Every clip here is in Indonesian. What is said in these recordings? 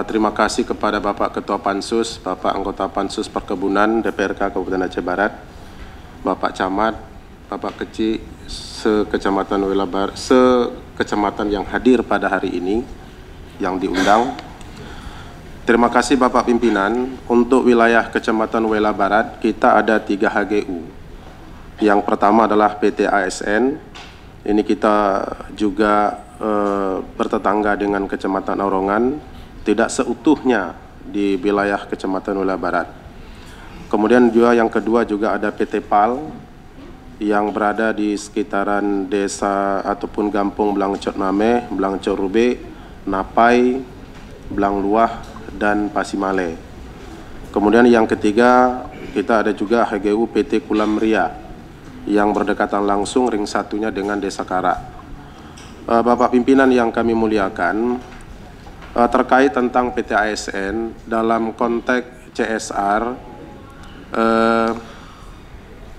Terima kasih kepada Bapak Ketua Pansus, Bapak Anggota Pansus Perkebunan DPRK Kabupaten Aceh Barat, Bapak Camat, Bapak Kecil sekecamatan yang hadir pada hari ini yang diundang. Terima kasih Bapak Pimpinan. Untuk wilayah Kecamatan Wela Barat kita ada 3 HGU. Yang pertama adalah PT ASN. Ini kita juga bertetangga dengan Kecamatan Aurongan, tidak seutuhnya di wilayah Kecamatan Wela Barat. Kemudian juga yang kedua juga ada PT PAL yang berada di sekitaran desa ataupun kampung Blangcot Mameh, Blangcot Rube, Napai, Blang Luah, dan Pasimale. Kemudian yang ketiga kita ada juga HGU PT Kulam Ria yang berdekatan langsung ring satunya dengan Desa Karak. Bapak Pimpinan yang kami muliakan, terkait tentang PT ASN dalam konteks CSR,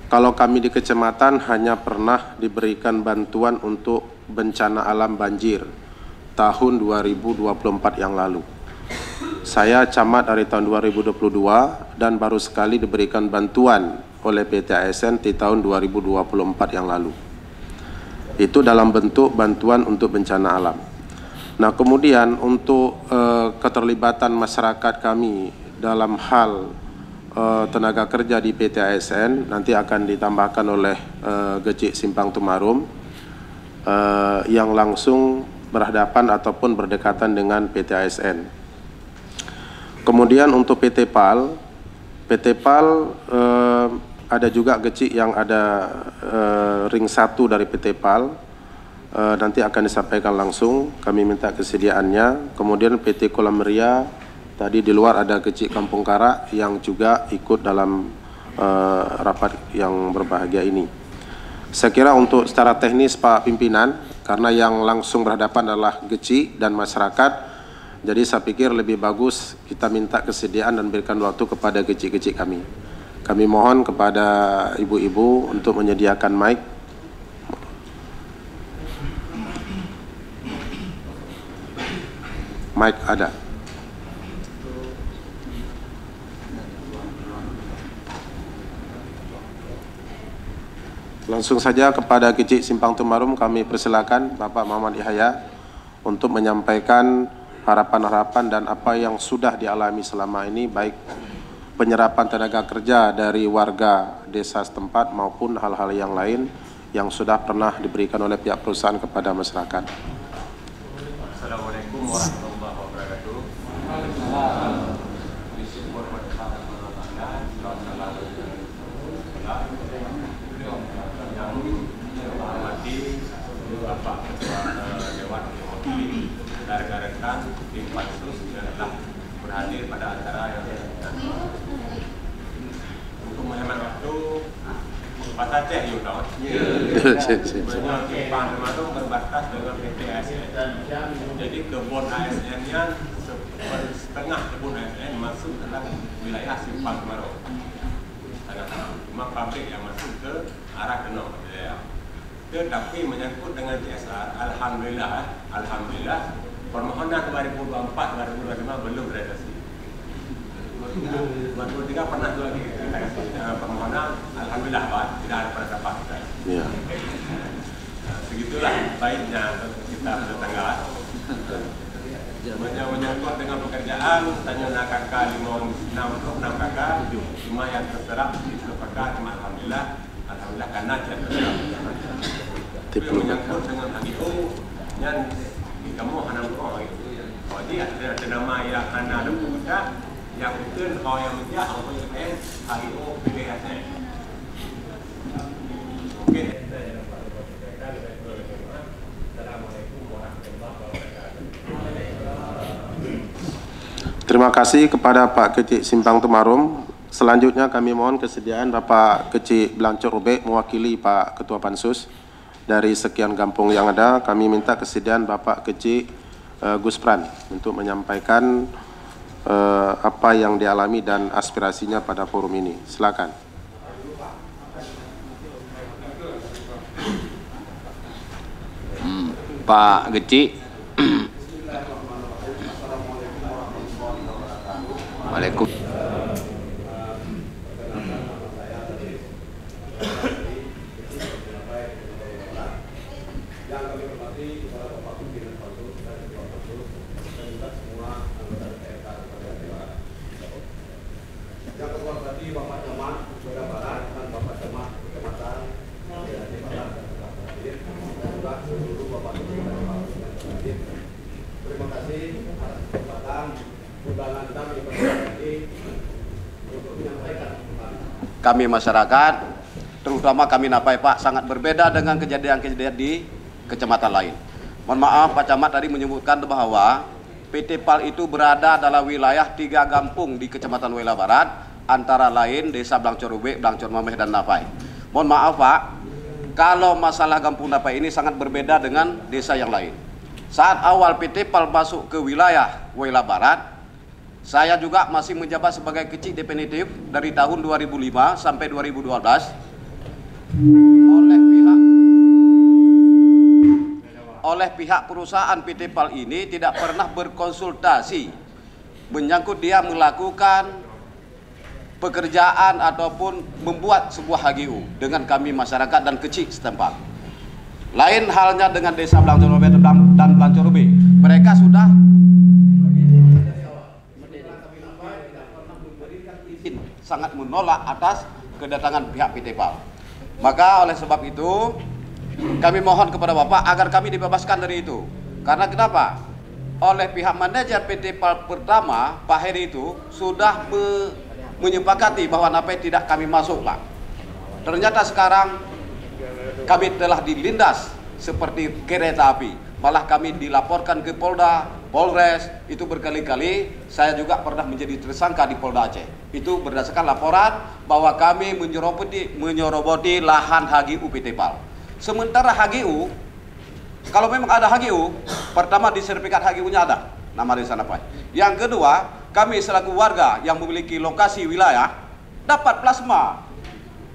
kalau kami di kecamatan hanya pernah diberikan bantuan untuk bencana alam banjir tahun 2024 yang lalu. Saya camat dari tahun 2022 dan baru sekali diberikan bantuan oleh PT ASN di tahun 2024 yang lalu. Itu dalam bentuk bantuan untuk bencana alam. Nah, kemudian untuk keterlibatan masyarakat kami dalam hal tenaga kerja di PT ASN nanti akan ditambahkan oleh Gecik Simpang Tumarum yang langsung berhadapan ataupun berdekatan dengan PT ASN. Kemudian untuk PT PAL ada juga Gecik yang ada ring 1 dari PT PAL, nanti akan disampaikan langsung, kami minta kesediaannya. Kemudian PT Kulam Ria, tadi di luar ada Gecik Kampung Karak yang juga ikut dalam rapat yang berbahagia ini. Saya kira untuk secara teknis Pak Pimpinan, karena yang langsung berhadapan adalah Gecik dan masyarakat, jadi saya pikir lebih bagus kita minta kesediaan dan berikan waktu kepada Gecik-Gecik kami. Kami mohon kepada ibu-ibu untuk menyediakan mic. Mic ada. Langsung saja kepada Gecik Simpang Tumarum kami persilakan Bapak Muhammad Yahya untuk menyampaikan harapan-harapan dan apa yang sudah dialami selama ini, baik penyerapan tenaga kerja dari warga desa setempat maupun hal-hal yang lain yang sudah pernah diberikan oleh pihak perusahaan kepada masyarakat. Assalamualaikum warahmatullahi wabarakatuh. Bapak Ketua Dewan Mewakili dan rekan-rekan tim Pansus yang telah berhadir pada acara yang untuk menghemat waktu Pak Aceh yuk kawan. Simpang Tumarum berbatas dengan PT ASN. Jadi kebun ASN-nya setengah kebun ASN masuk dalam wilayah Simpang Tumarum. Cuma pabrik yang masuk ke arah Kenong. Tetapi menyangkut dengan CSR, alhamdulillah permohonan 2024-2025 belum realisasi. 2023 pernah juga kita kasih permohonan, alhamdulillah Pak, tidak ada penetapan. Ya. Begitulah baiknya kita bertetangga. Menyangkut dengan pekerjaan, tanya nak kakak 6 kakak, cuma yang terserap di 10 kakak, cuma alhamdulillah karena tidak terserap. Menyangkut dengan HGU yang kamu hanam kau itu. Jadi ada nama yang hanam kita yang mungkin kau yang menjadi apa yang HGU PDSN. Mungkin terima kasih kepada Pak Kecik Simpang Tumarum. Selanjutnya kami mohon kesediaan Bapak Kecik Blangcot Rube mewakili Pak Ketua Pansus. Dari sekian kampung yang ada, kami minta kesediaan Bapak Kecik Gus Pran untuk menyampaikan apa yang dialami dan aspirasinya pada forum ini. Silakan. Pak Gecik. Waalaikumsalam. Yang kami hormati kepada Bapak Pimpinan Pansus dan Ketua Pansus dan juga semua anggota DPRK Kabupaten Aceh Barat. Yang kami hormati Bapak Camat Wela Barat dan Bapak Camat Kecamatan Aceh Barat dan juga seluruh Bapak Pimpinan Pansus dan Ketua. Terima kasih atas kesempatan undangan kami pada ini untuk menyampaikan Kami masyarakat, terutama kami Napai Pak, sangat berbeda dengan kejadian-kejadian di kecamatan lain. Mohon maaf, Pak Camat tadi menyebutkan bahwa PT PAL itu berada dalam wilayah 3 kampung di Kecamatan Wela Barat, antara lain Desa Blancor Ube, Blancor Mameh, dan Napai. Mohon maaf Pak, kalau masalah kampung Napai ini sangat berbeda dengan desa yang lain. Saat awal PT PAL masuk ke wilayah Wela Barat, saya juga masih menjabat sebagai kecil definitif dari tahun 2005 sampai 2012 oleh pihak perusahaan PT PAL ini tidak pernah berkonsultasi menyangkut dia melakukan pekerjaan ataupun membuat sebuah HGU dengan kami masyarakat dan kecil setempat. Lain halnya dengan Desa Blancor Ube dan Blancor Ube. Mereka sudah sangat menolak atas kedatangan pihak PT PAL. Maka oleh sebab itu kami mohon kepada Bapak agar kami dibebaskan dari itu. Karena kenapa? Oleh pihak manajer PT PAL pertama, Pak Heri itu sudah menyepakati bahwa Napai tidak kami masuk Pak. Ternyata sekarang kami telah dilindas seperti kereta api. Malah kami dilaporkan ke Polda, Polres, itu berkali-kali. Saya juga pernah menjadi tersangka di Polda Aceh. Itu berdasarkan laporan bahwa kami menyoroboti lahan HGU PT PAL. Sementara HGU, kalau memang ada HGU, pertama di sertifikat HGU-nya ada nama desa Napai. Yang kedua, kami selaku warga yang memiliki lokasi wilayah dapat plasma,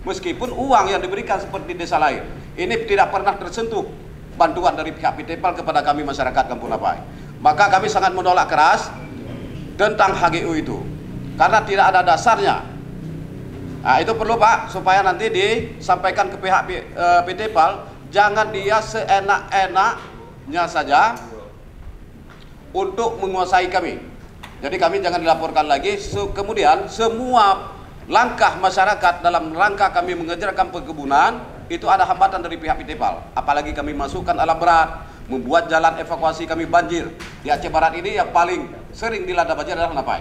meskipun uang yang diberikan seperti desa lain. Ini tidak pernah tersentuh bantuan dari pihak PT PAL kepada kami masyarakat Kampung Napai. Maka kami sangat menolak keras tentang HGU itu, karena tidak ada dasarnya. Nah, itu perlu Pak, supaya nanti disampaikan ke pihak PT PAL, jangan dia seenak-enaknya saja untuk menguasai kami. Jadi kami jangan dilaporkan lagi. Kemudian semua langkah masyarakat dalam rangka kami mengejarkan perkebunan itu ada hambatan dari pihak PT PAL. Apalagi kami masukkan alat berat, membuat jalan evakuasi kami banjir. Di Aceh Barat ini yang paling sering dilanda banjir adalah Napai.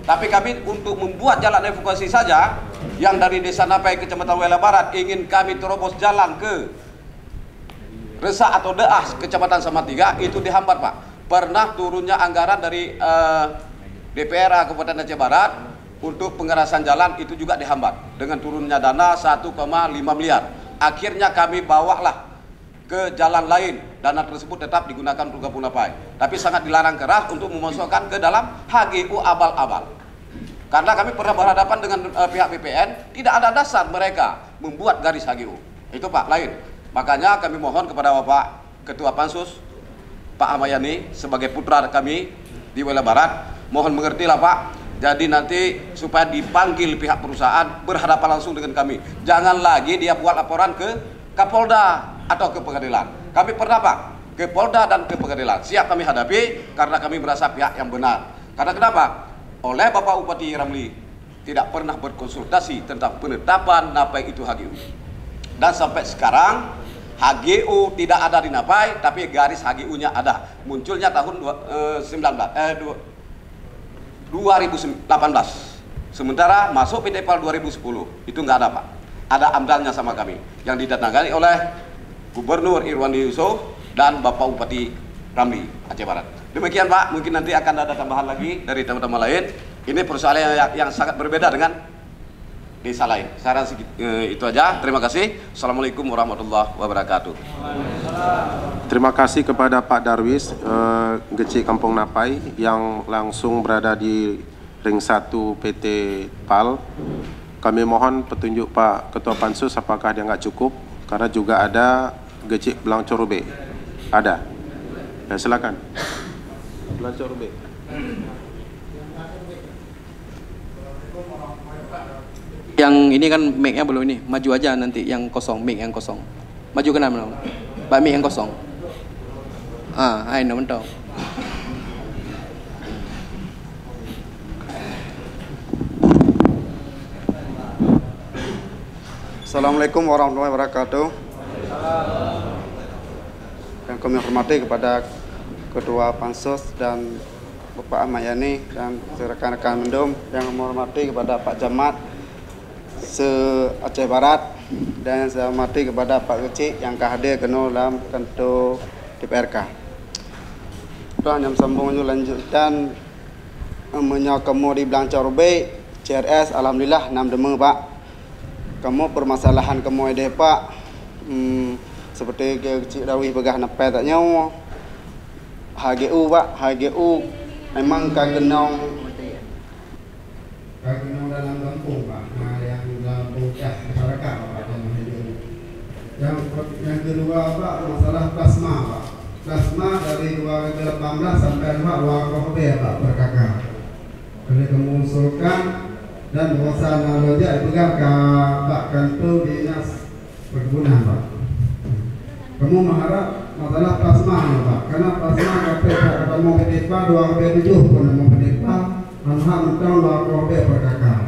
Tapi kami untuk membuat jalan evakuasi saja, yang dari Desa Napai Kecamatan Wela Barat ingin kami terobos jalan ke Resa atau Deah Kecamatan Samatiga, itu dihambat Pak. Pernah turunnya anggaran dari DPR Kabupaten Aceh Barat untuk pengerasan jalan, itu juga dihambat dengan turunnya dana 1,5 miliar. Akhirnya kami bawalah ke jalan lain, dana tersebut tetap digunakan untuk Kampung Napai. Tapi sangat dilarang keras untuk memasukkan ke dalam HGU abal-abal. Karena kami pernah berhadapan dengan pihak BPN, tidak ada dasar mereka membuat garis HGU. Itu Pak, lain. Makanya kami mohon kepada Bapak Ketua Pansus, Pak Ahmayani, sebagai putra kami di Wela Barat, mohon mengertilah Pak. Jadi nanti supaya dipanggil pihak perusahaan berhadapan langsung dengan kami. Jangan lagi dia buat laporan ke Kapolda atau ke pengadilan. Kami pernah Pak ke Polda dan ke pengadilan. Siap kami hadapi karena kami merasa pihak yang benar. Karena kenapa? Oleh Bapak Bupati Ramli tidak pernah berkonsultasi tentang penetapan Napai itu HGU. Dan sampai sekarang HGU tidak ada di Napai, tapi garis HGU-nya ada. Munculnya tahun 2018. Sementara masuk PT PAL 2010 itu nggak ada Pak. Ada amdalnya sama kami yang didatangani oleh Gubernur Irwandi Yusuf dan Bapak Bupati Ramli Aceh Barat. Demikian Pak, mungkin nanti akan ada tambahan lagi dari teman-teman lain. Ini persoalan yang sangat berbeda dengan desa lain. Saya rasa itu aja. Terima kasih. Assalamualaikum warahmatullahi wabarakatuh. Terima kasih kepada Pak Darwis, Geci Kampung Napai yang langsung berada di ring 1 PT PAL. Kami mohon petunjuk Pak Ketua Pansus apakah dia nggak cukup, karena juga ada Geci Blancor Ube. Ada. Ya, silakan. Blancor Ube. ini kan mic-nya belum ini. Maju aja nanti yang kosong, mic yang kosong. Maju ke mana? Pak mic yang kosong. Hai nomor tahu. Assalamualaikum warahmatullahi wabarakatuh. Yang kami hormati kepada Ketua Pansus dan Bapak Ahmad Yani dan rekan-rekan Mendum, yang kami hormati kepada Pak Camat se-Aceh Barat, dan yang saya hormati kepada Pak Kecik yang hadir kena dalam kantor DPRK. Dan yang sambung lanjutkan menyokong di Blancar Rubik CRS, alhamdulillah 6 dema Pak. Kamu permasalahan kamu ada Pak, seperti Kecik Dawih begah napai tak nyawa. HGU Pak, HGU memang kagenong dalam kampung Pak, yang dalam bocah masyarakat Pak. Yang kedua Pak, masalah plasma Pak. Plasma dari 2018 sampai luar KHB Pak berkakak. Kami mengusulkan dan bahwasan analognya dipegang ke Pak Kantor Dinas Perkebunan Pak. Kamu mengharap masalah plasma ya Pak, karena plasma kata mau PDPA 2KB7 pun mau PDPA alhamdulillah mentang 2KB berkakak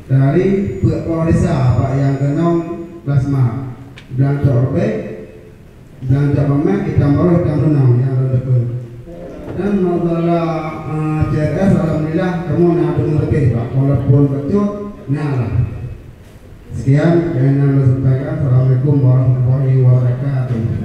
dari Pura Desa Pak yang genong plasma dan corbe dan jabamen kita baru kita menang yang lebih. Dan masalah CRS alhamdulillah kamu nak lebih Pak, walaupun kecut nyala. Sekian yang saya sampaikan. Assalamualaikum warahmatullahi wabarakatuh.